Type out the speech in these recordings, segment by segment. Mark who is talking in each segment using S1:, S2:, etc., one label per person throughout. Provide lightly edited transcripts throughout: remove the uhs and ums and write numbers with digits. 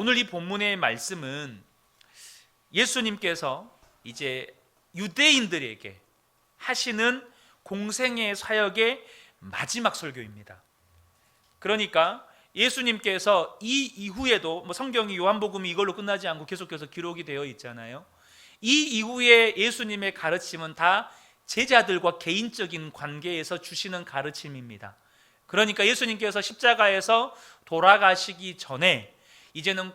S1: 오늘 이 본문의 말씀은 예수님께서 이제 유대인들에게 하시는 공생의 사역의 마지막 설교입니다. 그러니까 예수님께서 이 이후에도 성경이 요한복음이 이걸로 끝나지 않고 계속해서 기록이 되어 있잖아요. 이 이후에 예수님의 가르침은 다 제자들과 개인적인 관계에서 주시는 가르침입니다. 그러니까 예수님께서 십자가에서 돌아가시기 전에 이제는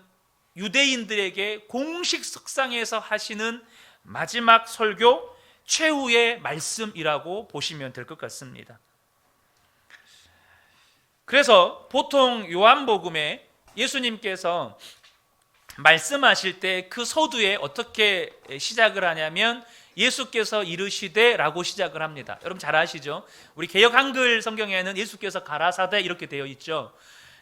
S1: 유대인들에게 공식 석상에서 하시는 마지막 설교, 최후의 말씀이라고 보시면 될 것 같습니다. 그래서 보통 요한복음에 예수님께서 말씀하실 때 그 서두에 어떻게 시작을 하냐면 예수께서 이르시되 라고 시작을 합니다. 여러분 잘 아시죠? 우리 개역 한글 성경에는 예수께서 가라사대 이렇게 되어 있죠.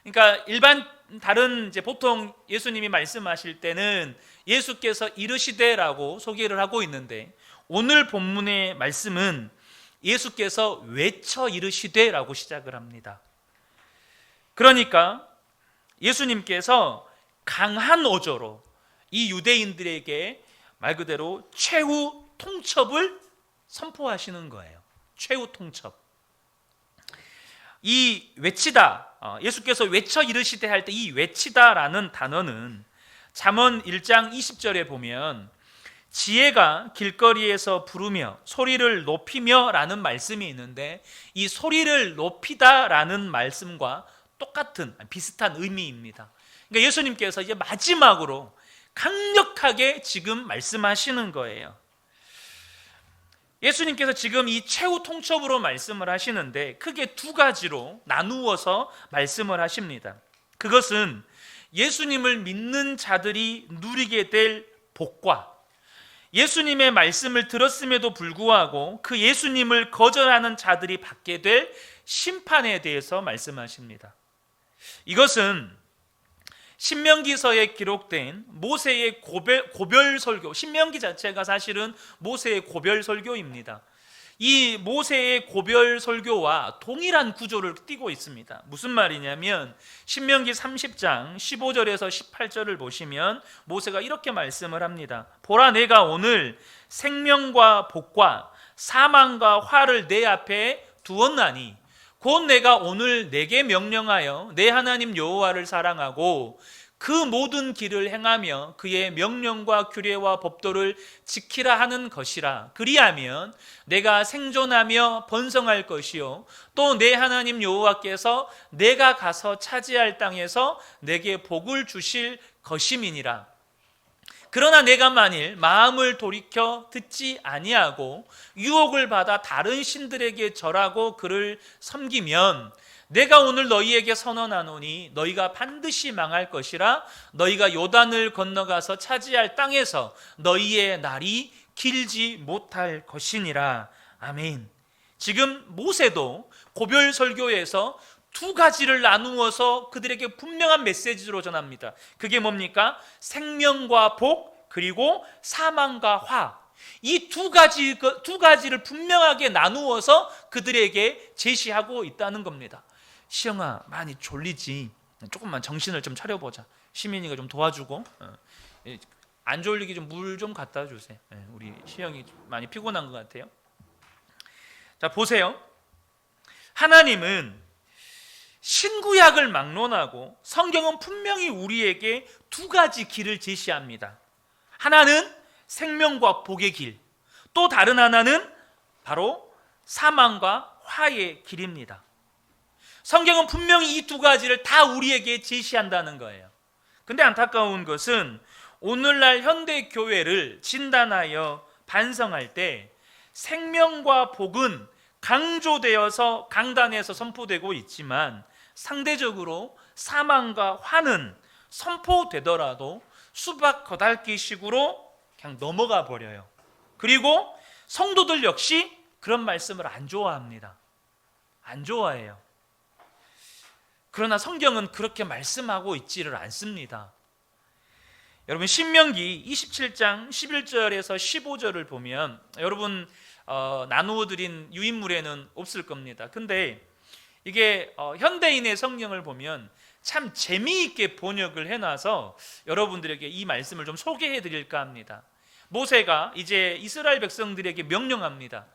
S1: 그러니까 일반 다른 이제 보통 예수님이 말씀하실 때는 예수께서 이르시되라고 소개를 하고 있는데 오늘 본문의 말씀은 예수께서 외쳐 이르시되라고 시작을 합니다. 그러니까 예수님께서 강한 어조로 이 유대인들에게 말 그대로 최후 통첩을 선포하시는 거예요. 최후 통첩. 이 외치다, 예수께서 외쳐 이르시되 할 때 이 외치다라는 단어는 잠언 1장 20절에 보면 지혜가 길거리에서 부르며 소리를 높이며 라는 말씀이 있는데 이 소리를 높이다 라는 말씀과 똑같은 비슷한 의미입니다. 그러니까 예수님께서 이제 마지막으로 강력하게 지금 말씀하시는 거예요. 예수님께서 지금 이 최후 통첩으로 말씀을 하시는데 크게 두 가지로 나누어서 말씀을 하십니다. 그것은 예수님을 믿는 자들이 누리게 될 복과 예수님의 말씀을 들었음에도 불구하고 그 예수님을 거절하는 자들이 받게 될 심판에 대해서 말씀하십니다. 이것은 신명기서에 기록된 모세의 고별 설교, 신명기 자체가 사실은 모세의 고별 설교입니다. 이 모세의 고별 설교와 동일한 구조를 띠고 있습니다. 무슨 말이냐면 신명기 30장 15절에서 18절을 보시면 모세가 이렇게 말씀을 합니다. 보라, 내가 오늘 생명과 복과 사망과 화를 내 앞에 두었나니 곧 내가 오늘 내게 명령하여 내 하나님 여호와를 사랑하고 그 모든 길을 행하며 그의 명령과 규례와 법도를 지키라 하는 것이라. 그리하면 내가 생존하며 번성할 것이요 또 내 하나님 여호와께서 내가 가서 차지할 땅에서 내게 복을 주실 것임이니라. 그러나 내가 만일 마음을 돌이켜 듣지 아니하고 유혹을 받아 다른 신들에게 절하고 그를 섬기면 내가 오늘 너희에게 선언하노니 너희가 반드시 망할 것이라. 너희가 요단을 건너가서 차지할 땅에서 너희의 날이 길지 못할 것이니라. 아멘. 지금 모세도 고별 설교에서 두 가지를 나누어서 그들에게 분명한 메시지로 전합니다. 그게 뭡니까? 생명과 복 그리고 사망과 화. 이 두 가지를 분명하게 나누어서 그들에게 제시하고 있다는 겁니다. 시영아, 많이 졸리지? 조금만 정신을 좀 차려보자. 시민이가 좀 도와주고 안 졸리게 좀 물 좀 갖다 주세요. 우리 시영이 많이 피곤한 것 같아요. 자, 보세요. 하나님은 신구약을 막론하고 성경은 분명히 우리에게 두 가지 길을 제시합니다. 하나는 생명과 복의 길, 또 다른 하나는 바로 사망과 화의 길입니다. 성경은 분명히 이 두 가지를 다 우리에게 제시한다는 거예요. 근데 안타까운 것은 오늘날 현대 교회를 진단하여 반성할 때 생명과 복은 강조되어서 강단에서 선포되고 있지만 상대적으로 사망과 화는 선포되더라도 수박 거달기식으로 그냥 넘어가 버려요. 그리고 성도들 역시 그런 말씀을 안 좋아합니다. 안 좋아해요. 그러나 성경은 그렇게 말씀하고 있지를 않습니다. 여러분 신명기 27장 11절에서 15절을 보면 여러분 나누어 드린 유인물에는 없을 겁니다. 근데 이게 현대인의 성경을 보면 참 재미있게 번역을 해놔서 여러분들에게 이 말씀을 좀 소개해 드릴까 합니다. 모세가 이제 이스라엘 백성들에게 명령합니다.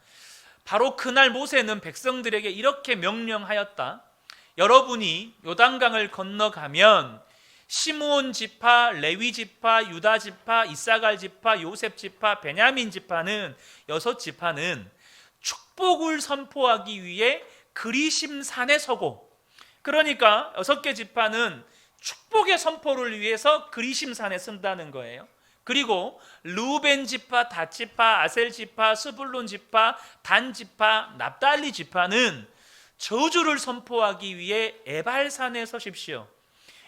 S1: 바로 그날 모세는 백성들에게 이렇게 명령하였다. 여러분이 요단강을 건너가면 시므온 지파, 레위 지파, 유다 지파, 이사갈 지파, 요셉 지파, 베냐민 지파는 6지파는 축복을 선포하기 위해 그리심 산에 서고, 그러니까 6개 지파는 축복의 선포를 위해서 그리심 산에 선다는 거예요. 그리고 르우벤 지파, 닷 지파, 아셀 지파, 스불론 지파, 단 지파, 납달리 지파는 저주를 선포하기 위해 에발산에 서십시오.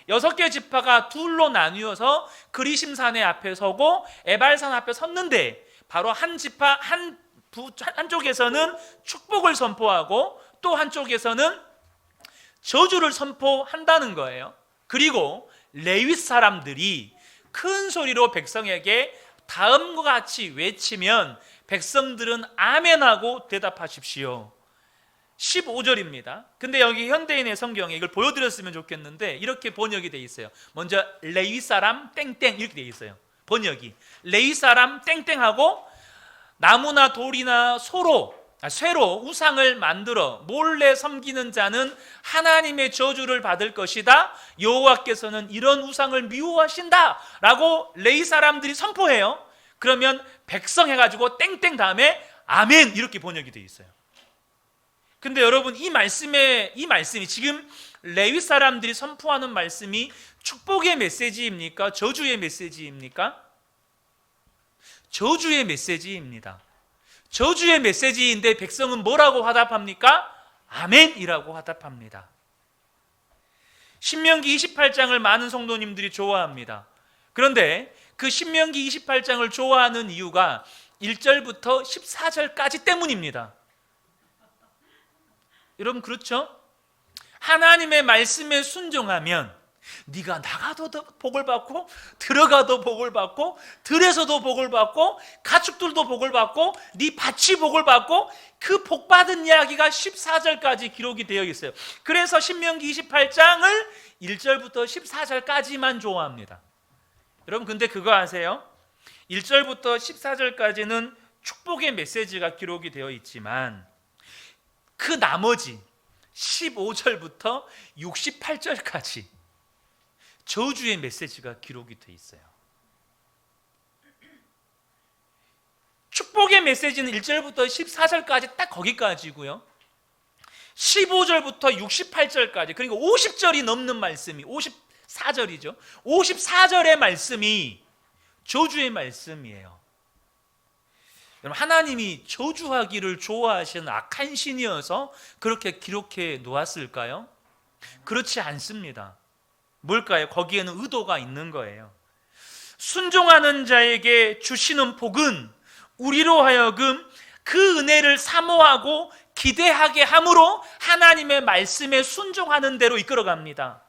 S1: 6개 지파가 둘로 나뉘어서 그리심산의 앞에 서고 에발산 앞에 섰는데, 바로 한 지파 한쪽에서는 축복을 선포하고 또 한쪽에서는 저주를 선포한다는 거예요. 그리고 레위 사람들이 큰 소리로 백성에게 다음과 같이 외치면 백성들은 아멘하고 대답하십시오. 15절입니다. 근데 여기 현대인의 성경에 이걸 보여드렸으면 좋겠는데 이렇게 번역이 되어 있어요. 먼저 레위 사람 땡땡 이렇게 되어 있어요. 번역이 레위 사람 땡땡하고 나무나 돌이나 쇠로 우상을 만들어 몰래 섬기는 자는 하나님의 저주를 받을 것이다. 여호와께서는 이런 우상을 미워하신다 라고 레위 사람들이 선포해요. 그러면 백성 해가지고 땡땡 다음에 아멘 이렇게 번역이 되어 있어요. 근데 여러분, 이 말씀이 지금 레위 사람들이 선포하는 말씀이 축복의 메시지입니까? 저주의 메시지입니까? 저주의 메시지입니다. 저주의 메시지인데 백성은 뭐라고 화답합니까? 아멘이라고 화답합니다. 신명기 28장을 많은 성도님들이 좋아합니다. 그런데 그 신명기 28장을 좋아하는 이유가 1절부터 14절까지 때문입니다. 여러분, 그렇죠? 하나님의 말씀에 순종하면 네가 나가도 복을 받고 들어가도 복을 받고 들에서도 복을 받고 가축들도 복을 받고 네 밭이 복을 받고, 그 복받은 이야기가 14절까지 기록이 되어 있어요. 그래서 신명기 28장을 1절부터 14절까지만 좋아합니다. 여러분, 근데 그거 아세요? 1절부터 14절까지는 축복의 메시지가 기록이 되어 있지만 그 나머지 15절부터 68절까지 저주의 메시지가 기록이 되어 있어요. 축복의 메시지는 1절부터 14절까지 딱 거기까지고요. 15절부터 68절까지, 그러니까 50절이 넘는 말씀이 54절이죠. 54절의 말씀이 저주의 말씀이에요. 여러분, 하나님이 저주하기를 좋아하시는 악한 신이어서 그렇게 기록해 놓았을까요? 그렇지 않습니다. 뭘까요? 거기에는 의도가 있는 거예요. 순종하는 자에게 주시는 복은 우리로 하여금 그 은혜를 사모하고 기대하게 함으로 하나님의 말씀에 순종하는 대로 이끌어갑니다.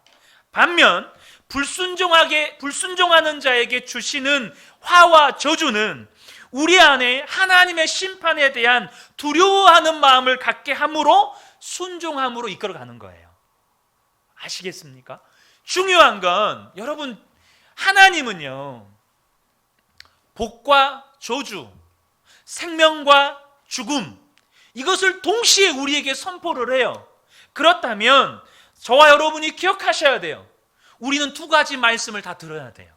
S1: 반면 불순종하는 자에게 주시는 화와 저주는 우리 안에 하나님의 심판에 대한 두려워하는 마음을 갖게 함으로 순종함으로 이끌어가는 거예요. 아시겠습니까? 중요한 건 여러분, 하나님은요, 복과 저주, 생명과 죽음, 이것을 동시에 우리에게 선포를 해요. 그렇다면 저와 여러분이 기억하셔야 돼요. 우리는 2가지 말씀을 다 들어야 돼요.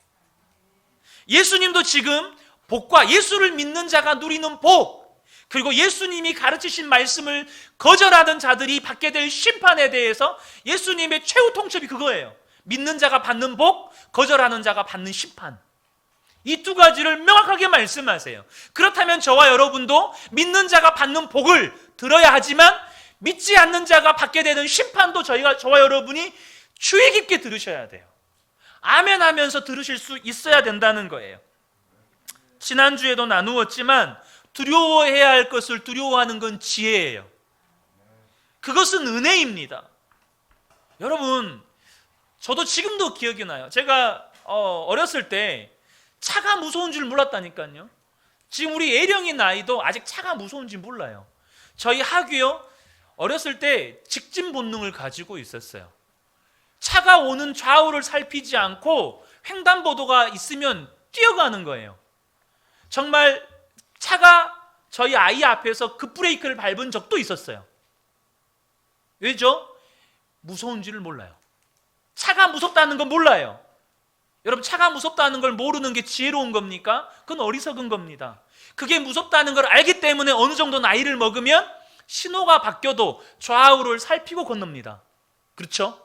S1: 예수님도 지금 복과 예수를 믿는 자가 누리는 복, 그리고 예수님이 가르치신 말씀을 거절하는 자들이 받게 될 심판에 대해서 예수님의 최후 통첩이 그거예요. 믿는 자가 받는 복, 거절하는 자가 받는 심판. 이 2가지를 명확하게 말씀하세요. 그렇다면 저와 여러분도 믿는 자가 받는 복을 들어야 하지만 믿지 않는 자가 받게 되는 심판도 저와 여러분이 주의 깊게 들으셔야 돼요. 아멘 하면서 들으실 수 있어야 된다는 거예요. 지난주에도 나누었지만 두려워해야 할 것을 두려워하는 건 지혜예요. 그것은 은혜입니다. 여러분, 저도 지금도 기억이 나요. 제가 어렸을 때 차가 무서운 줄 몰랐다니까요. 지금 우리 예령이 나이도 아직 차가 무서운지 몰라요. 저희 학교요, 어렸을 때 직진 본능을 가지고 있었어요. 차가 오는 좌우를 살피지 않고 횡단보도가 있으면 뛰어가는 거예요. 정말 차가 저희 아이 앞에서 급브레이크를 밟은 적도 있었어요. 왜죠? 무서운지를 몰라요. 차가 무섭다는 건 몰라요. 여러분, 차가 무섭다는 걸 모르는 게 지혜로운 겁니까? 그건 어리석은 겁니다. 그게 무섭다는 걸 알기 때문에 어느 정도 나이를 먹으면 신호가 바뀌어도 좌우를 살피고 건넙니다. 그렇죠?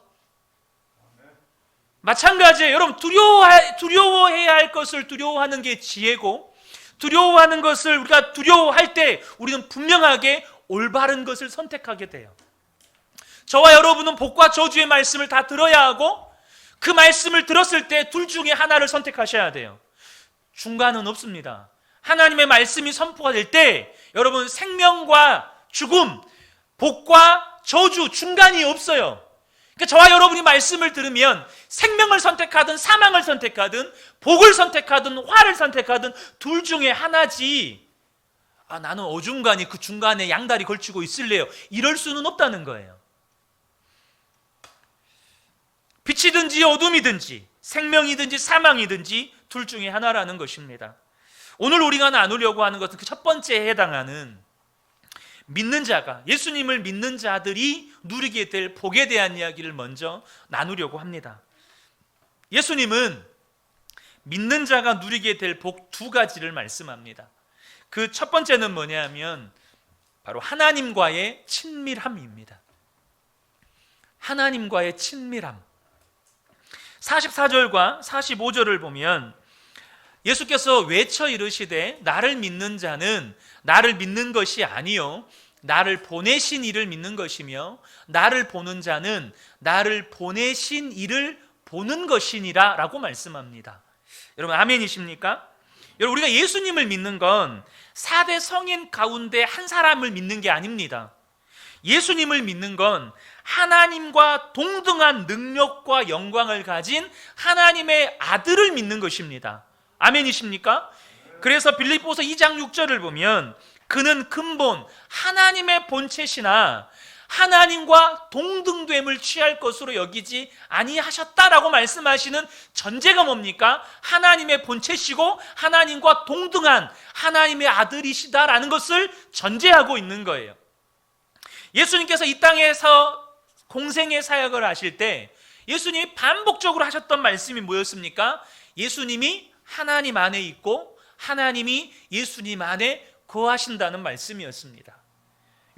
S1: 마찬가지예요. 여러분, 두려워해야 할 것을 두려워하는 게 지혜고, 두려워하는 것을 우리가 두려워할 때 우리는 분명하게 올바른 것을 선택하게 돼요. 저와 여러분은 복과 저주의 말씀을 다 들어야 하고, 그 말씀을 들었을 때 둘 중에 하나를 선택하셔야 돼요. 중간은 없습니다. 하나님의 말씀이 선포가 될 때 여러분, 생명과 죽음, 복과 저주, 중간이 없어요. 그러니까 저와 여러분이 말씀을 들으면 생명을 선택하든 사망을 선택하든 복을 선택하든 화를 선택하든 둘 중에 하나지, 나는 어중간히 그 중간에 양다리 걸치고 있을래요, 이럴 수는 없다는 거예요. 빛이든지 어둠이든지 생명이든지 사망이든지 둘 중에 하나라는 것입니다. 오늘 우리가 나누려고 하는 것은 그 첫 번째에 해당하는 믿는 자가, 예수님을 믿는 자들이 누리게 될 복에 대한 이야기를 먼저 나누려고 합니다. 예수님은 믿는 자가 누리게 될 복 두 가지를 말씀합니다. 그 첫 번째는 뭐냐면 바로 하나님과의 친밀함입니다. 하나님과의 친밀함. 44절과 45절을 보면 예수께서 외쳐 이르시되 나를 믿는 자는 나를 믿는 것이 아니요 나를 보내신 이를 믿는 것이며 나를 보는 자는 나를 보내신 이를 보는 것이니라 라고 말씀합니다. 여러분, 아멘이십니까? 여러분, 우리가 예수님을 믿는 건 4대 성인 가운데 한 사람을 믿는 게 아닙니다. 예수님을 믿는 건 하나님과 동등한 능력과 영광을 가진 하나님의 아들을 믿는 것입니다. 아멘이십니까? 그래서 빌립보서 2장 6절을 보면 그는 근본 하나님의 본체시나 하나님과 동등됨을 취할 것으로 여기지 아니하셨다라고 말씀하시는 전제가 뭡니까? 하나님의 본체시고 하나님과 동등한 하나님의 아들이시다라는 것을 전제하고 있는 거예요. 예수님께서 이 땅에서 공생의 사역을 하실 때 예수님이 반복적으로 하셨던 말씀이 뭐였습니까? 예수님이 하나님 안에 있고 하나님이 예수님 안에 거하신다는 말씀이었습니다.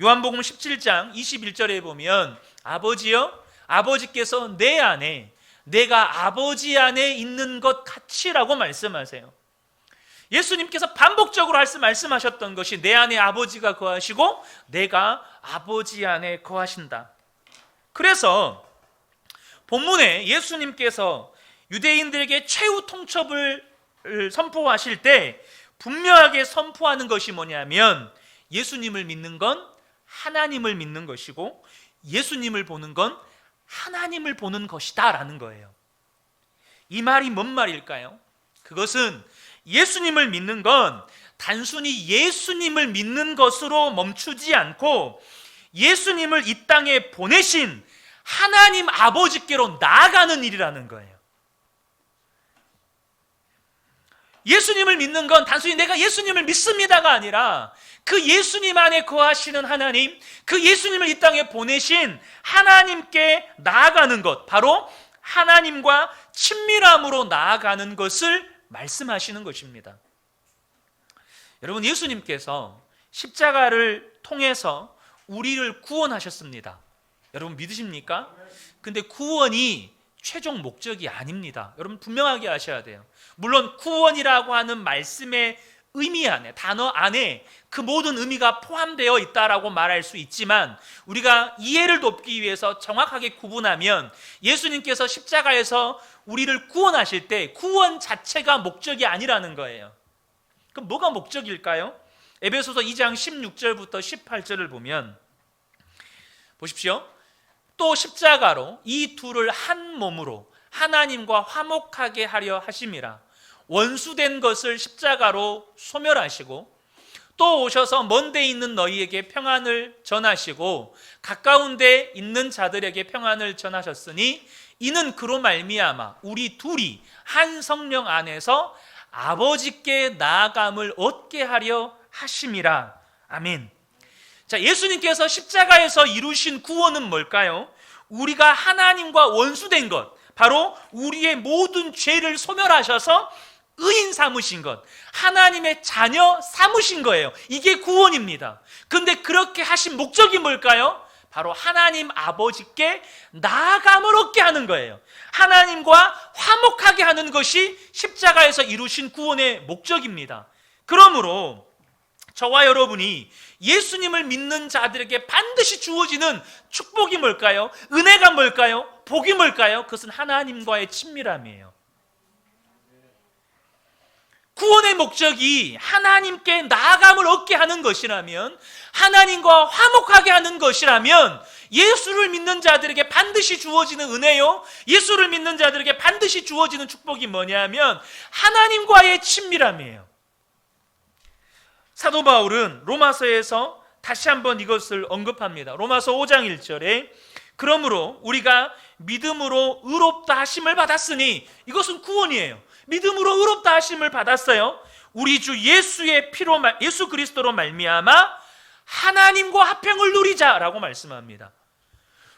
S1: 요한복음 17장 21절에 보면 아버지여, 아버지께서 내 안에, 내가 아버지 안에 있는 것 같이라고 말씀하세요. 예수님께서 반복적으로 말씀하셨던 것이 내 안에 아버지가 거하시고 내가 아버지 안에 거하신다. 그래서 본문에 예수님께서 유대인들에게 최후 통첩을 선포하실 때 분명하게 선포하는 것이 뭐냐면 예수님을 믿는 건 하나님을 믿는 것이고 예수님을 보는 건 하나님을 보는 것이다 라는 거예요. 이 말이 뭔 말일까요? 그것은 예수님을 믿는 건 단순히 예수님을 믿는 것으로 멈추지 않고 예수님을 이 땅에 보내신 하나님 아버지께로 나아가는 일이라는 거예요. 예수님을 믿는 건 단순히 내가 예수님을 믿습니다가 아니라 그 예수님 안에 거하시는 하나님, 그 예수님을 이 땅에 보내신 하나님께 나아가는 것, 바로 하나님과 친밀함으로 나아가는 것을 말씀하시는 것입니다. 여러분, 예수님께서 십자가를 통해서 우리를 구원하셨습니다. 여러분 믿으십니까? 근데 구원이 최종 목적이 아닙니다. 여러분 분명하게 아셔야 돼요. 물론 구원이라고 하는 말씀의 의미 안에, 단어 안에 그 모든 의미가 포함되어 있다라고 말할 수 있지만 우리가 이해를 돕기 위해서 정확하게 구분하면 예수님께서 십자가에서 우리를 구원하실 때 구원 자체가 목적이 아니라는 거예요. 그럼 뭐가 목적일까요? 에베소서 2장 16절부터 18절을 보면 보십시오. 또 십자가로 이 둘을 한 몸으로 하나님과 화목하게 하려 하심이라. 원수된 것을 십자가로 소멸하시고 또 오셔서 먼 데 있는 너희에게 평안을 전하시고 가까운 데 있는 자들에게 평안을 전하셨으니 이는 그로 말미암아 우리 둘이 한 성령 안에서 아버지께 나아감을 얻게 하려 하심이라. 아멘. 자, 예수님께서 십자가에서 이루신 구원은 뭘까요? 우리가 하나님과 원수된 것, 바로 우리의 모든 죄를 소멸하셔서 의인 삼으신 것, 하나님의 자녀 삼으신 거예요. 이게 구원입니다. 근데 그렇게 하신 목적이 뭘까요? 바로 하나님 아버지께 나아감을 얻게 하는 거예요. 하나님과 화목하게 하는 것이 십자가에서 이루신 구원의 목적입니다. 그러므로 저와 여러분이 예수님을 믿는 자들에게 반드시 주어지는 축복이 뭘까요? 은혜가 뭘까요? 복이 뭘까요? 그것은 하나님과의 친밀함이에요. 구원의 목적이 하나님께 나아감을 얻게 하는 것이라면, 하나님과 화목하게 하는 것이라면 예수를 믿는 자들에게 반드시 주어지는 은혜요, 예수를 믿는 자들에게 반드시 주어지는 축복이 뭐냐면 하나님과의 친밀함이에요. 사도 바울은 로마서에서 다시 한번 이것을 언급합니다. 로마서 5장 1절에 그러므로 우리가 믿음으로 의롭다 하심을 받았으니, 이것은 구원이에요. 믿음으로 의롭다 하심을 받았어요. 우리 주 예수의 피로, 예수 그리스도로 말미암아 하나님과 화평을 누리자라고 말씀합니다.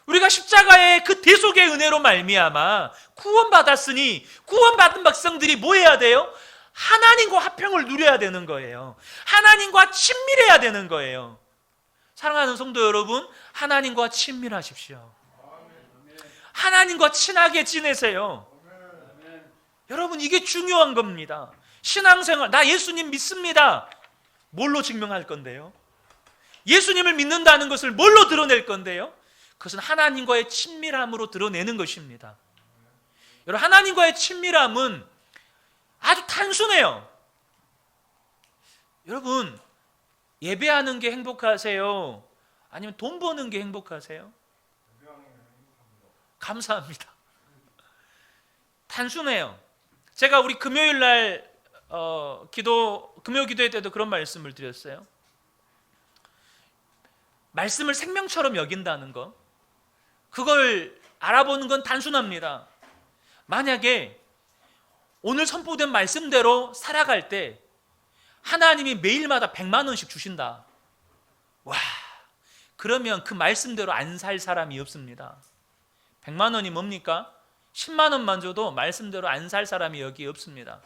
S1: 우리가 십자가의 그 대속의 은혜로 말미암아 구원받았으니, 구원받은 백성들이 뭐 해야 돼요? 하나님과 화평을 누려야 되는 거예요. 하나님과 친밀해야 되는 거예요. 사랑하는 성도 여러분, 하나님과 친밀하십시오. 하나님과 친하게 지내세요. 여러분, 이게 중요한 겁니다. 신앙생활, 나 예수님 믿습니다. 뭘로 증명할 건데요? 예수님을 믿는다는 것을 뭘로 드러낼 건데요? 그것은 하나님과의 친밀함으로 드러내는 것입니다. 여러분, 하나님과의 친밀함은 아주 단순해요. 여러분, 예배하는 게 행복하세요? 아니면 돈 버는 게 행복하세요? 감사합니다. 단순해요. 제가 우리 금요일 날 금요 기도회 때도 그런 말씀을 드렸어요. 말씀을 생명처럼 여긴다는 거, 그걸 알아보는 건 단순합니다. 만약에 오늘 선포된 말씀대로 살아갈 때 하나님이 매일마다 100만 원씩 주신다. 와, 그러면 그 말씀대로 안 살 사람이 없습니다. 100만 원이 뭡니까? 10만 원만 줘도 말씀대로 안 살 사람이 여기 없습니다.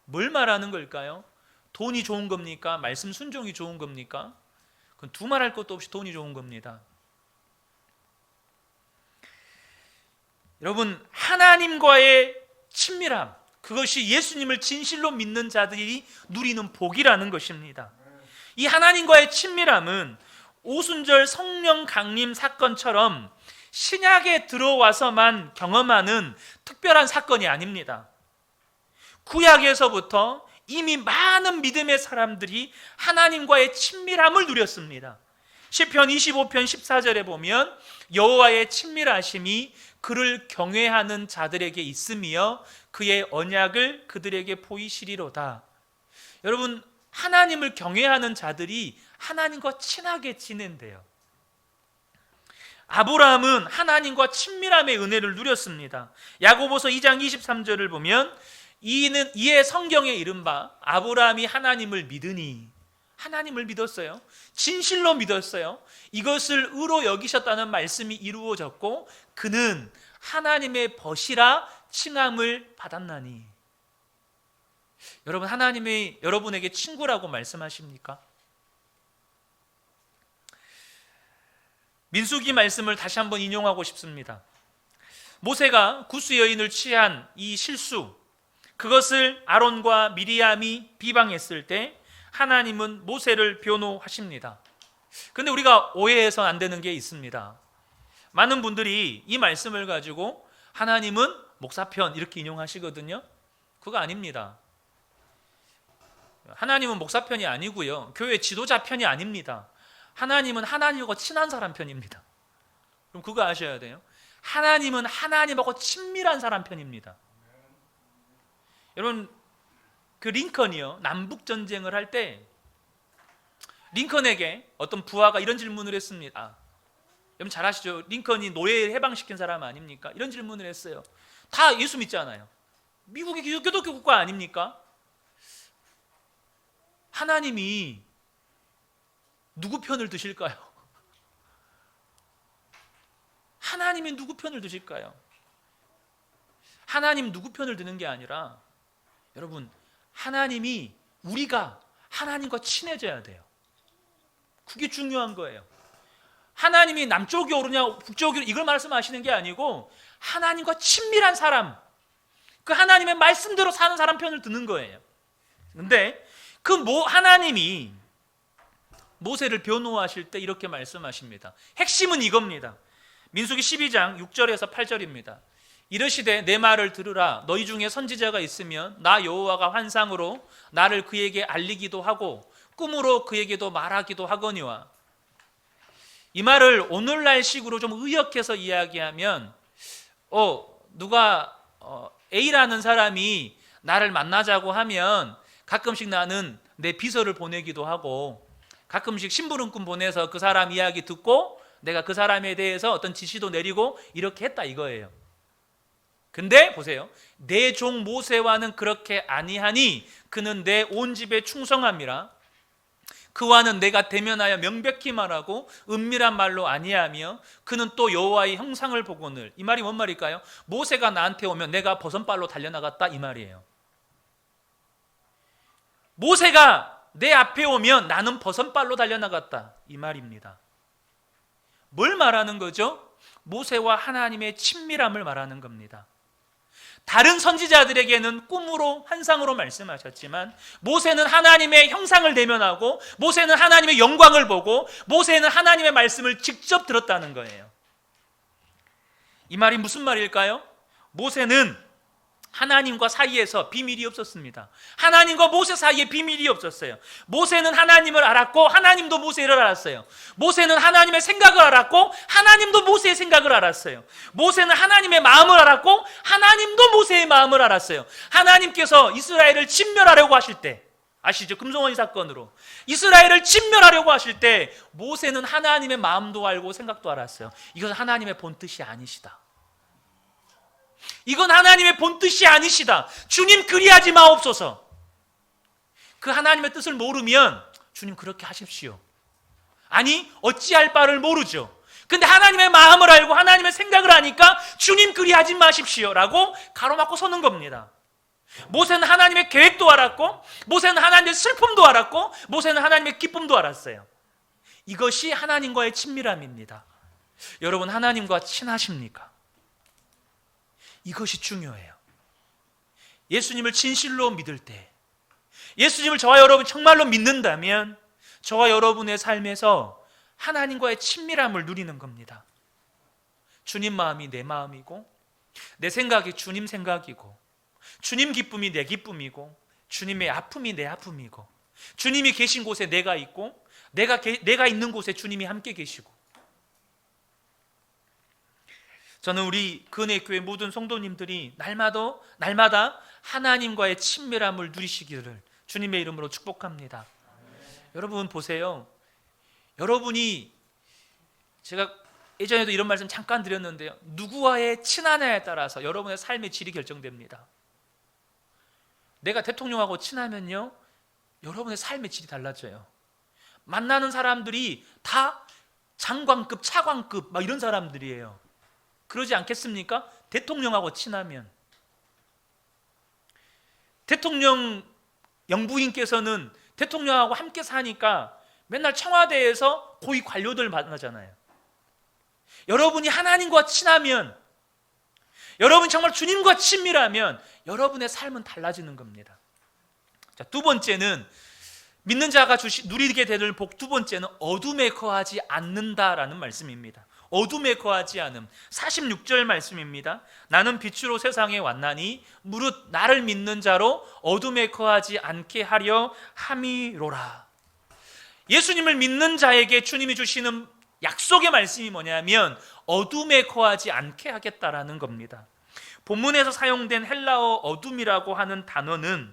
S1: 뭘 말하는 걸까요? 돈이 좋은 겁니까? 말씀 순종이 좋은 겁니까? 그건 두말할 것도 없이 돈이 좋은 겁니다. 여러분, 하나님과의 친밀함, 그것이 예수님을 진실로 믿는 자들이 누리는 복이라는 것입니다. 이 하나님과의 친밀함은 오순절 성령 강림 사건처럼 신약에 들어와서만 경험하는 특별한 사건이 아닙니다. 구약에서부터 이미 많은 믿음의 사람들이 하나님과의 친밀함을 누렸습니다. 시편 25편 14절에 보면 여호와의 친밀하심이 그를 경외하는 자들에게 있으며 그의 언약을 그들에게 보이시리로다. 여러분, 하나님을 경외하는 자들이 하나님과 친하게 지낸대요. 아브라함은 하나님과 친밀함의 은혜를 누렸습니다. 야고보서 2장 23절을 보면 이에 성경에 이른바 아브라함이 하나님을 믿으니, 하나님을 믿었어요. 진실로 믿었어요. 이것을 의로 여기셨다는 말씀이 이루어졌고 그는 하나님의 벗이라 칭함을 받았나니. 여러분, 하나님이 여러분에게 친구라고 말씀하십니까? 민수기 말씀을 다시 한번 인용하고 싶습니다. 모세가 구스 여인을 취한 이 실수, 그것을 아론과 미리암이 비방했을 때 하나님은 모세를 변호하십니다. 그런데 우리가 오해해서는 안 되는 게 있습니다. 많은 분들이 이 말씀을 가지고 하나님은 목사편 이렇게 인용하시거든요. 그거 아닙니다. 하나님은 목사편이 아니고요, 교회 지도자 편이 아닙니다. 하나님은 하나님하고 친한 사람 편입니다. 그럼 그거 아셔야 돼요. 하나님은 하나님하고 친밀한 사람 편입니다. 여러분, 그 링컨이요, 남북 전쟁을 할 때 링컨에게 어떤 부하가 이런 질문을 했습니다. 여러분 잘 아시죠? 링컨이 노예 해방시킨 사람 아닙니까? 이런 질문을 했어요. 다 예수 믿잖아요. 미국이 기독교 국가 아닙니까? 하나님이 누구 편을 드실까요? 하나님이 누구 편을 드실까요? 하나님 누구 편을 드는 게 아니라 여러분, 하나님이, 우리가 하나님과 친해져야 돼요. 그게 중요한 거예요. 하나님이 남쪽이 오르냐 북쪽이 오르냐 이걸 말씀하시는 게 아니고 하나님과 친밀한 사람, 그 하나님의 말씀대로 사는 사람 편을 드는 거예요. 그런데 하나님이 모세를 변호하실 때 이렇게 말씀하십니다. 핵심은 이겁니다. 민수기 12장 6절에서 8절입니다. 이르시되 내 말을 들으라. 너희 중에 선지자가 있으면 나 여호와가 환상으로 나를 그에게 알리기도 하고 꿈으로 그에게도 말하기도 하거니와. 이 말을 오늘날 식으로 좀 의역해서 이야기하면 누가 A라는 사람이 나를 만나자고 하면 가끔씩 나는 내 비서를 보내기도 하고 가끔씩 심부름꾼 보내서 그 사람 이야기 듣고 내가 그 사람에 대해서 어떤 지시도 내리고 이렇게 했다 이거예요. 근데 보세요. 내 종 모세와는 그렇게 아니하니 그는 내 온 집에 충성함이라. 그와는 내가 대면하여 명백히 말하고 은밀한 말로 아니하며 그는 또 여호와의 형상을 보거늘. 이 말이 뭔 말일까요? 모세가 나한테 오면 내가 버선발로 달려나갔다 이 말이에요. 모세가 내 앞에 오면 나는 버선발로 달려나갔다 이 말입니다. 뭘 말하는 거죠? 모세와 하나님의 친밀함을 말하는 겁니다. 다른 선지자들에게는 꿈으로 환상으로 말씀하셨지만 모세는 하나님의 형상을 대면하고 모세는 하나님의 영광을 보고 모세는 하나님의 말씀을 직접 들었다는 거예요. 이 말이 무슨 말일까요? 모세는 하나님과 사이에서 비밀이 없었습니다. 하나님과 모세 사이에 비밀이 없었어요. 모세는 하나님을 알았고 하나님도 모세를 알았어요. 모세는 하나님의 생각을 알았고 하나님도 모세의 생각을 알았어요. 모세는 하나님의 마음을 알았고 하나님도 모세의 마음을 알았어요. 하나님께서 이스라엘을 진멸하려고 하실 때, 아시죠? 금송아지 사건으로 이스라엘을 진멸하려고 하실 때 모세는 하나님의 마음도 알고 생각도 알았어요. 이것은 하나님의 본뜻이 아니시다. 이건 하나님의 본뜻이 아니시다. 주님 그리하지 마옵소서. 그 하나님의 뜻을 모르면 주님 그렇게 하십시오. 아니 어찌할 바를 모르죠. 근데 하나님의 마음을 알고 하나님의 생각을 하니까 주님 그리하지 마십시오 라고 가로막고 서는 겁니다. 모세는 하나님의 계획도 알았고 모세는 하나님의 슬픔도 알았고 모세는 하나님의 기쁨도 알았어요. 이것이 하나님과의 친밀함입니다. 여러분 하나님과 친하십니까? 이것이 중요해요. 예수님을 진실로 믿을 때, 예수님을 저와 여러분 정말로 믿는다면 저와 여러분의 삶에서 하나님과의 친밀함을 누리는 겁니다. 주님 마음이 내 마음이고 내 생각이 주님 생각이고 주님 기쁨이 내 기쁨이고 주님의 아픔이 내 아픔이고 주님이 계신 곳에 내가 있고 내가 있는 곳에 주님이 함께 계시고. 저는 우리 근혜교회 모든 성도님들이 날마다 하나님과의 친밀함을 누리시기를 주님의 이름으로 축복합니다. 여러분 보세요. 여러분이, 제가 예전에도 이런 말씀 잠깐 드렸는데요, 누구와의 친하냐에 따라서 여러분의 삶의 질이 결정됩니다. 내가 대통령하고 친하면요 여러분의 삶의 질이 달라져요. 만나는 사람들이 다 장관급, 차관급 막 이런 사람들이에요. 그러지 않겠습니까? 대통령하고 친하면. 대통령 영부인께서는 대통령하고 함께 사니까 맨날 청와대에서 고위 관료들 만나잖아요. 여러분이 하나님과 친하면, 여러분이 정말 주님과 친밀하면 여러분의 삶은 달라지는 겁니다. 자, 두 번째는 믿는 자가 누리게 되는 복, 두 번째는 어둠에 거하지 않는다라는 말씀입니다. 어둠에 거하지 않음. 46절 말씀입니다. 나는 빛으로 세상에 왔나니 무릇 나를 믿는 자로 어둠에 거하지 않게 하려 함이로라. 예수님을 믿는 자에게 주님이 주시는 약속의 말씀이 뭐냐면 어둠에 거하지 않게 하겠다라는 겁니다. 본문에서 사용된 헬라어 어둠이라고 하는 단어는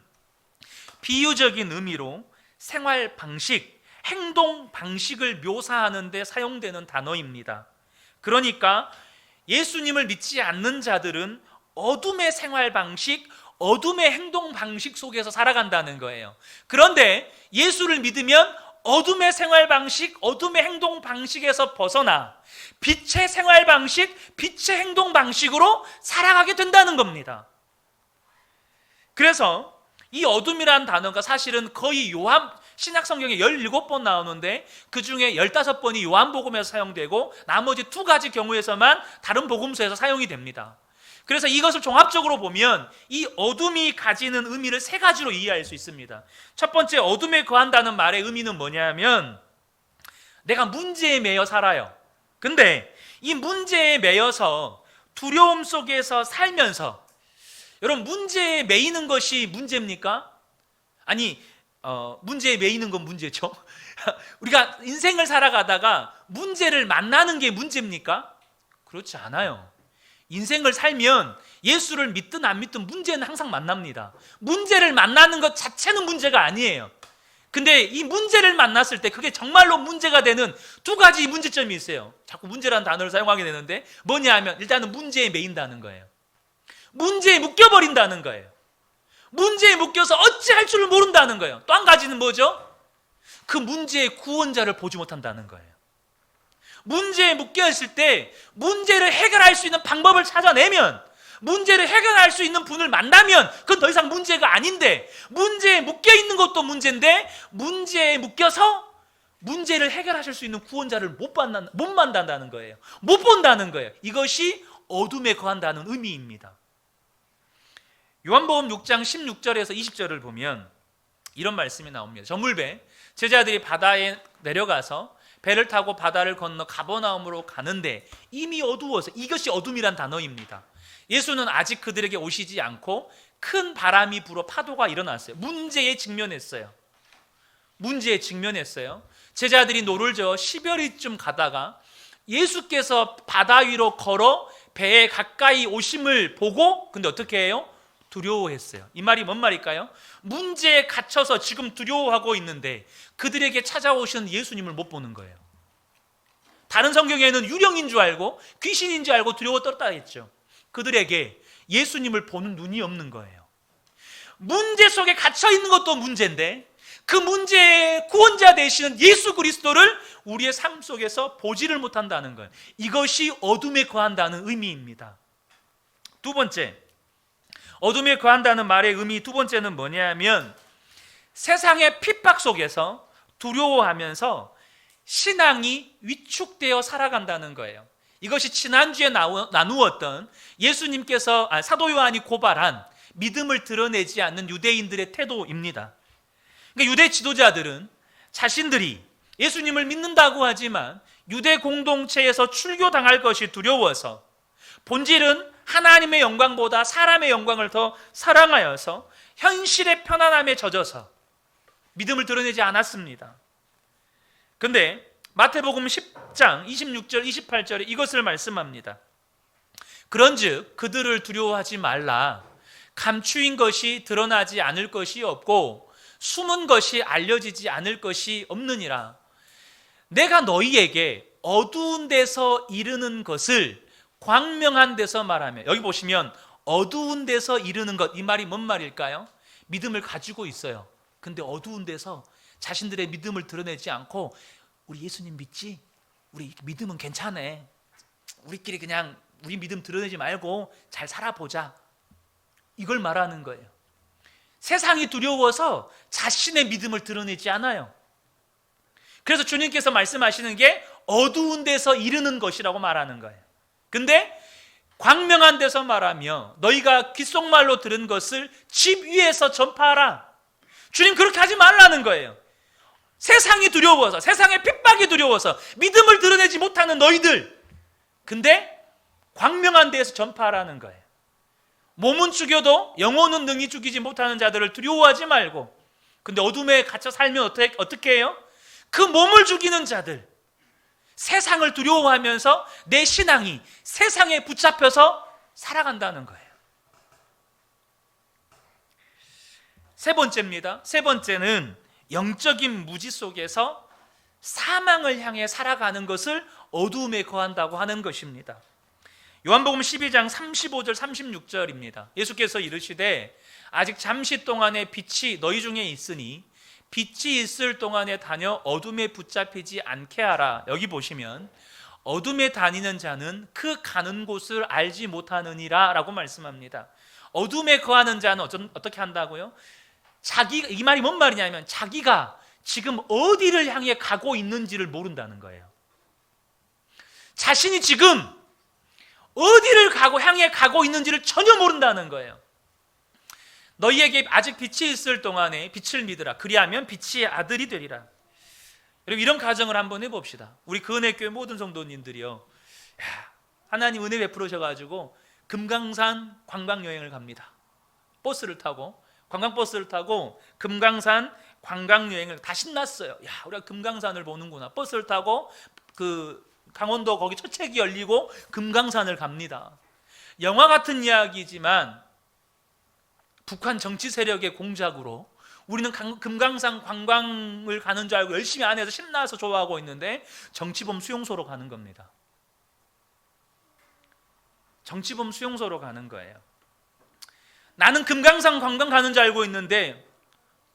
S1: 비유적인 의미로 생활 방식, 행동 방식을 묘사하는 데 사용되는 단어입니다. 그러니까 예수님을 믿지 않는 자들은 어둠의 생활 방식, 어둠의 행동 방식 속에서 살아간다는 거예요. 그런데 예수를 믿으면 어둠의 생활 방식, 어둠의 행동 방식에서 벗어나 빛의 생활 방식, 빛의 행동 방식으로 살아가게 된다는 겁니다. 그래서 이 어둠이라는 단어가 사실은 거의 신약 성경에 17번 나오는데 그 중에 15번이 요한복음에서 사용되고 나머지 2가지 경우에서만 다른 복음서에서 사용이 됩니다. 그래서 이것을 종합적으로 보면 이 어둠이 가지는 의미를 3가지로 이해할 수 있습니다. 첫 번째, 어둠에 거한다는 말의 의미는 뭐냐면 내가 문제에 매여 살아요. 근데 이 문제에 매여서 두려움 속에서 살면서, 여러분, 문제에 매이는 것이 문제입니까? 아니, 문제에 매이는 건 문제죠. 우리가 인생을 살아가다가 문제를 만나는 게 문제입니까? 그렇지 않아요. 인생을 살면 예수를 믿든 안 믿든 문제는 항상 만납니다. 문제를 만나는 것 자체는 문제가 아니에요. 근데 이 문제를 만났을 때 그게 정말로 문제가 되는 2가지 문제점이 있어요. 자꾸 문제라는 단어를 사용하게 되는데 뭐냐 하면 일단은 문제에 매인다는 거예요. 문제에 묶여버린다는 거예요. 문제에 묶여서 어찌할 줄을 모른다는 거예요. 또 한 가지는 뭐죠? 그 문제의 구원자를 보지 못한다는 거예요. 문제에 묶여있을 때 문제를 해결할 수 있는 방법을 찾아내면, 문제를 해결할 수 있는 분을 만나면 그건 더 이상 문제가 아닌데, 문제에 묶여있는 것도 문제인데 문제에 묶여서 문제를 해결하실 수 있는 구원자를 못 만난다는 거예요. 못 본다는 거예요. 이것이 어둠에 거한다는 의미입니다. 요한복음 6장 16절에서 20절을 보면 이런 말씀이 나옵니다. 저물배, 제자들이 바다에 내려가서 배를 타고 바다를 건너 가버나움으로 가는데 이미 어두워서, 이것이 어둠이란 단어입니다. 예수는 아직 그들에게 오시지 않고 큰 바람이 불어 파도가 일어났어요. 문제에 직면했어요. 제자들이 노를 저어 10여리쯤 가다가 예수께서 바다 위로 걸어 배에 가까이 오심을 보고, 근데 어떻게 해요? 두려워했어요. 이 말이 뭔 말일까요? 문제에 갇혀서 지금 두려워하고 있는데 그들에게 찾아오시는 예수님을 못 보는 거예요. 다른 성경에는 유령인 줄 알고 귀신인 줄 알고 두려워 떨다 했죠. 그들에게 예수님을 보는 눈이 없는 거예요. 문제 속에 갇혀 있는 것도 문제인데 그 문제의 구원자 되시는 예수 그리스도를 우리의 삶 속에서 보지를 못한다는 거예요. 이것이 어둠에 거한다는 의미입니다. 2번째, 어둠에 거한다는 말의 의미 2번째는 뭐냐면 세상의 핍박 속에서 두려워하면서 신앙이 위축되어 살아간다는 거예요. 이것이 지난주에 나누었던 예수님께서 사도 요한이 고발한 믿음을 드러내지 않는 유대인들의 태도입니다. 그러니까 유대 지도자들은 자신들이 예수님을 믿는다고 하지만 유대 공동체에서 출교당할 것이 두려워서 본질은 하나님의 영광보다 사람의 영광을 더 사랑하여서 현실의 편안함에 젖어서 믿음을 드러내지 않았습니다. 근데 마태복음 10장 26절 28절에 이것을 말씀합니다. 그런즉 그들을 두려워하지 말라. 감추인 것이 드러나지 않을 것이 없고 숨은 것이 알려지지 않을 것이 없느니라. 내가 너희에게 어두운 데서 이르는 것을 광명한 데서 말하며, 여기 보시면 어두운 데서 이르는 것, 이 말이 뭔 말일까요? 믿음을 가지고 있어요. 근데 어두운 데서 자신들의 믿음을 드러내지 않고 우리 예수님 믿지? 우리 믿음은 괜찮아. 우리끼리 그냥 우리 믿음 드러내지 말고 잘 살아보자. 이걸 말하는 거예요. 세상이 두려워서 자신의 믿음을 드러내지 않아요. 그래서 주님께서 말씀하시는 게 어두운 데서 이르는 것이라고 말하는 거예요. 근데 광명한 데서 말하며 너희가 귓속말로 들은 것을 집 위에서 전파하라. 주님 그렇게 하지 말라는 거예요. 세상이 두려워서, 세상의 핍박이 두려워서 믿음을 드러내지 못하는 너희들, 근데 광명한 데에서 전파하라는 거예요. 몸은 죽여도 영혼은 능히 죽이지 못하는 자들을 두려워하지 말고, 근데 어둠에 갇혀 살면 어떻게 해요? 그 몸을 죽이는 자들, 세상을 두려워하면서 내 신앙이 세상에 붙잡혀서 살아간다는 거예요. 세 번째입니다. 세 번째는 영적인 무지 속에서 사망을 향해 살아가는 것을 어두움에 거한다고 하는 것입니다. 요한복음 12장 35절 36절입니다. 예수께서 이르시되 아직 잠시 동안의 빛이 너희 중에 있으니 빛이 있을 동안에 다녀 어둠에 붙잡히지 않게 하라. 여기 보시면 어둠에 다니는 자는 그 가는 곳을 알지 못하느니라 라고 말씀합니다. 어둠에 거하는 자는 어떻게 한다고요? 이 말이 뭔 말이냐면 자기가 지금 어디를 향해 가고 있는지를 모른다는 거예요. 자신이 지금 어디를 향해 가고 있는지를 전혀 모른다는 거예요. 너희에게 아직 빛이 있을 동안에 빛을 믿으라. 그리하면 빛의 아들이 되리라. 여러분, 이런 가정을 한번 해봅시다. 우리 그은혜교회 모든 성도님들이요, 하나님 은혜 베풀으셔가지고 금강산 관광여행을 갑니다. 버스를 타고, 관광버스를 타고 금강산 관광여행을 다 신났어요. 야, 우리가 금강산을 보는구나. 버스를 타고 강원도 거기 초책이 열리고 금강산을 갑니다. 영화 같은 이야기지만 북한 정치 세력의 공작으로 우리는 금강산 관광을 가는 줄 알고 열심히 안에서 신나서 좋아하고 있는데 정치범 수용소로 가는 겁니다. 정치범 수용소로 가는 거예요. 나는 금강산 관광 가는 줄 알고 있는데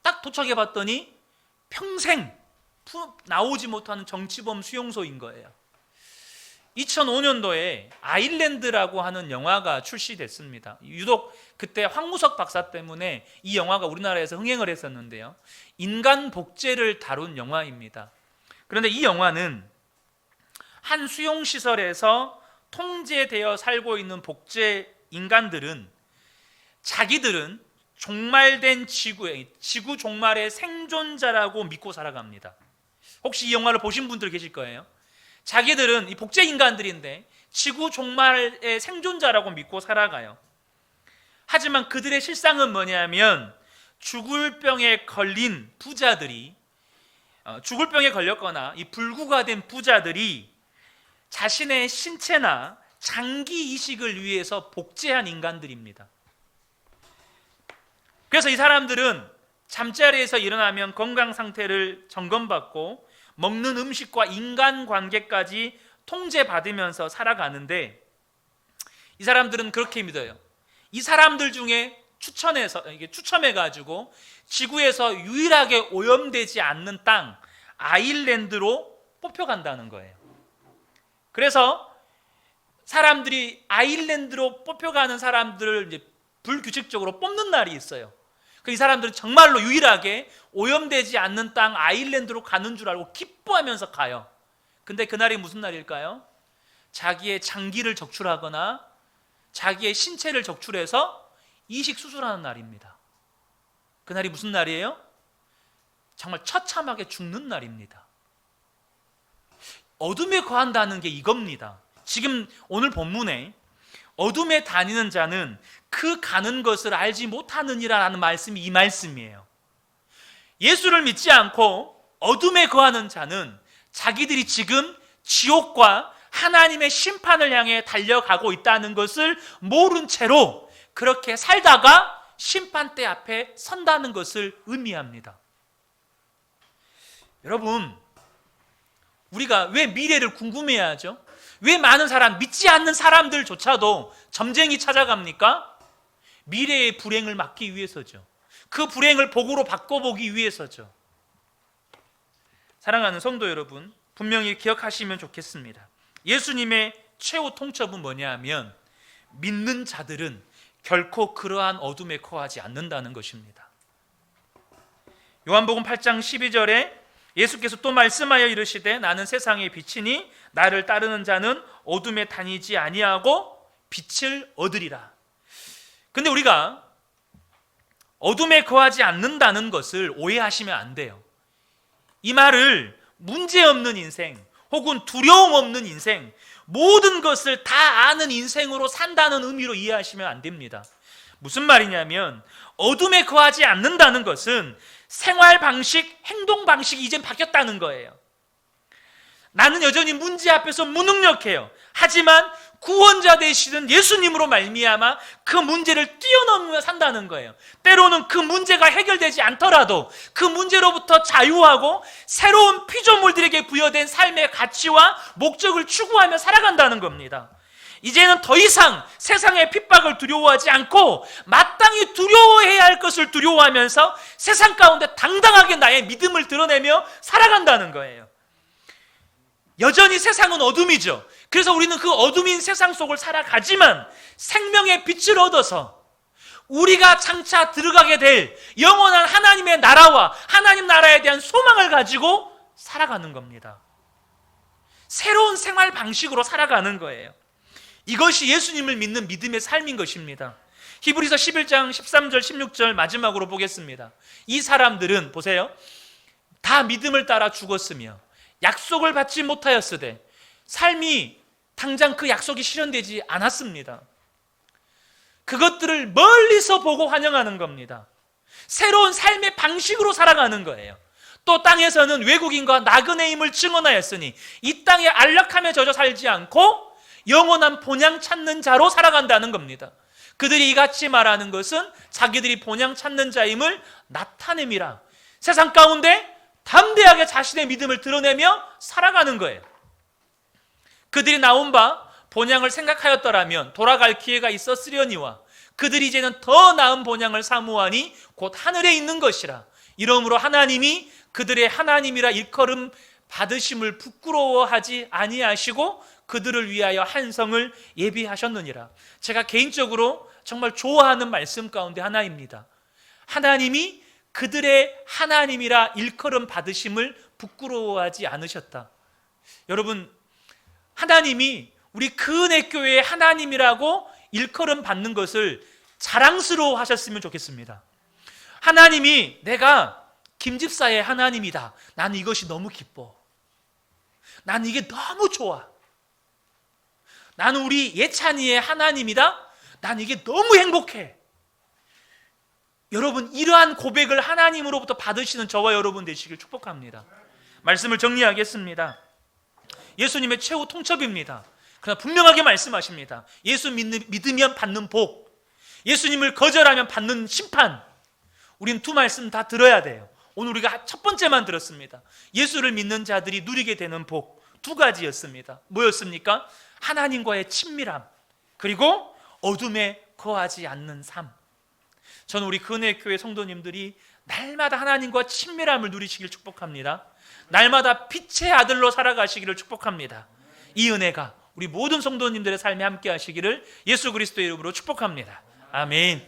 S1: 딱 도착해 봤더니 평생 나오지 못하는 정치범 수용소인 거예요. 2005년도에 아일랜드라고 하는 영화가 출시됐습니다. 유독 그때 황무석 박사 때문에 이 영화가 우리나라에서 흥행을 했었는데요, 인간 복제를 다룬 영화입니다. 그런데 이 영화는 한 수용시설에서 통제되어 살고 있는 복제 인간들은 자기들은 종말된 지구 종말의 생존자라고 믿고 살아갑니다. 혹시 이 영화를 보신 분들 계실 거예요. 자기들은 이 복제 인간들인데 지구 종말의 생존자라고 믿고 살아가요. 하지만 그들의 실상은 뭐냐면 죽을 병에 걸린 부자들이, 죽을 병에 걸렸거나 이 불구가 된 부자들이 자신의 신체나 장기 이식을 위해서 복제한 인간들입니다. 그래서 이 사람들은 잠자리에서 일어나면 건강 상태를 점검받고 먹는 음식과 인간관계까지 통제받으면서 살아가는데, 이 사람들은 그렇게 믿어요. 이 사람들 중에 추첨해가지고 지구에서 유일하게 오염되지 않는 땅 아일랜드로 뽑혀간다는 거예요. 그래서 사람들이 아일랜드로 뽑혀가는 사람들을 이제 불규칙적으로 뽑는 날이 있어요. 이 사람들은 정말로 유일하게 오염되지 않는 땅 아일랜드로 가는 줄 알고 기뻐하면서 가요. 근데 그날이 무슨 날일까요? 자기의 장기를 적출하거나 자기의 신체를 적출해서 이식 수술하는 날입니다. 그날이 무슨 날이에요? 정말 처참하게 죽는 날입니다. 어둠에 거한다는 게 이겁니다. 지금 오늘 본문에 어둠에 다니는 자는 그 가는 것을 알지 못하느니라는 말씀이 이 말씀이에요. 예수를 믿지 않고 어둠에 거하는 자는 자기들이 지금 지옥과 하나님의 심판을 향해 달려가고 있다는 것을 모른 채로 그렇게 살다가 심판대 앞에 선다는 것을 의미합니다. 여러분, 우리가 왜 미래를 궁금해하죠? 왜 많은 사람, 믿지 않는 사람들조차도 점쟁이 찾아갑니까? 미래의 불행을 막기 위해서죠. 그 불행을 복으로 바꿔보기 위해서죠. 사랑하는 성도 여러분, 분명히 기억하시면 좋겠습니다. 예수님의 최후 통첩은 뭐냐 하면 믿는 자들은 결코 그러한 어둠에 거하지 않는다는 것입니다. 요한복음 8장 12절에 예수께서 또 말씀하여 이르시되 나는 세상의 빛이니 나를 따르는 자는 어둠에 다니지 아니하고 빛을 얻으리라. 근데 우리가 어둠에 거하지 않는다는 것을 오해하시면 안 돼요. 이 말을 문제없는 인생 혹은 두려움 없는 인생, 모든 것을 다 아는 인생으로 산다는 의미로 이해하시면 안 됩니다. 무슨 말이냐면 어둠에 거하지 않는다는 것은 생활 방식, 행동 방식이 이젠 바뀌었다는 거예요. 나는 여전히 문제 앞에서 무능력해요. 하지만 구원자 되시는 예수님으로 말미암아 그 문제를 뛰어넘으며 산다는 거예요. 때로는 그 문제가 해결되지 않더라도 그 문제로부터 자유하고 새로운 피조물들에게 부여된 삶의 가치와 목적을 추구하며 살아간다는 겁니다. 이제는 더 이상 세상의 핍박을 두려워하지 않고 마땅히 두려워해야 할 것을 두려워하면서 세상 가운데 당당하게 나의 믿음을 드러내며 살아간다는 거예요. 여전히 세상은 어둠이죠. 그래서 우리는 그 어둠인 세상 속을 살아가지만 생명의 빛을 얻어서 우리가 장차 들어가게 될 영원한 하나님의 나라와 하나님 나라에 대한 소망을 가지고 살아가는 겁니다. 새로운 생활 방식으로 살아가는 거예요. 이것이 예수님을 믿는 믿음의 삶인 것입니다. 히브리서 11장 13절 16절 마지막으로 보겠습니다. 이 사람들은 보세요, 다 믿음을 따라 죽었으며 약속을 받지 못하였으되 삶이 당장 그 약속이 실현되지 않았습니다. 그것들을 멀리서 보고 환영하는 겁니다. 새로운 삶의 방식으로 살아가는 거예요. 또 땅에서는 외국인과 나그네임을 증언하였으니 이 땅에 안락함에 젖어 살지 않고 영원한 본향 찾는 자로 살아간다는 겁니다. 그들이 이같이 말하는 것은 자기들이 본향 찾는 자임을 나타냄이라. 세상 가운데 담대하게 자신의 믿음을 드러내며 살아가는 거예요. 그들이 나온 바 본향을 생각하였더라면 돌아갈 기회가 있었으려니와 그들이 이제는 더 나은 본향을 사모하니 곧 하늘에 있는 것이라. 이러므로 하나님이 그들의 하나님이라 일컬음 받으심을 부끄러워하지 아니하시고 그들을 위하여 한 성을 예비하셨느니라. 제가 개인적으로 정말 좋아하는 말씀 가운데 하나입니다. 하나님이 그들의 하나님이라 일컬음 받으심을 부끄러워하지 않으셨다. 여러분, 하나님이 우리 그은혜교회의 하나님이라고 일컬음 받는 것을 자랑스러워 하셨으면 좋겠습니다. 하나님이 내가 김집사의 하나님이다. 나는 이것이 너무 기뻐. 나는 이게 너무 좋아. 나는 우리 예찬이의 하나님이다. 나는 이게 너무 행복해. 여러분, 이러한 고백을 하나님으로부터 받으시는 저와 여러분 되시길 축복합니다. 말씀을 정리하겠습니다. 예수님의 최후 통첩입니다. 그러나 분명하게 말씀하십니다. 예수 믿으면 받는 복, 예수님을 거절하면 받는 심판. 우린 두 말씀 다 들어야 돼요. 오늘 우리가 첫 번째만 들었습니다. 예수를 믿는 자들이 누리게 되는 복 두 가지였습니다. 뭐였습니까? 하나님과의 친밀함, 그리고 어둠에 거하지 않는 삶. 저는 우리 그은혜교회 성도님들이 날마다 하나님과 친밀함을 누리시길 축복합니다. 날마다 빛의 아들로 살아가시기를 축복합니다. 이 은혜가 우리 모든 성도님들의 삶에 함께 하시기를 예수 그리스도의 이름으로 축복합니다. 아멘.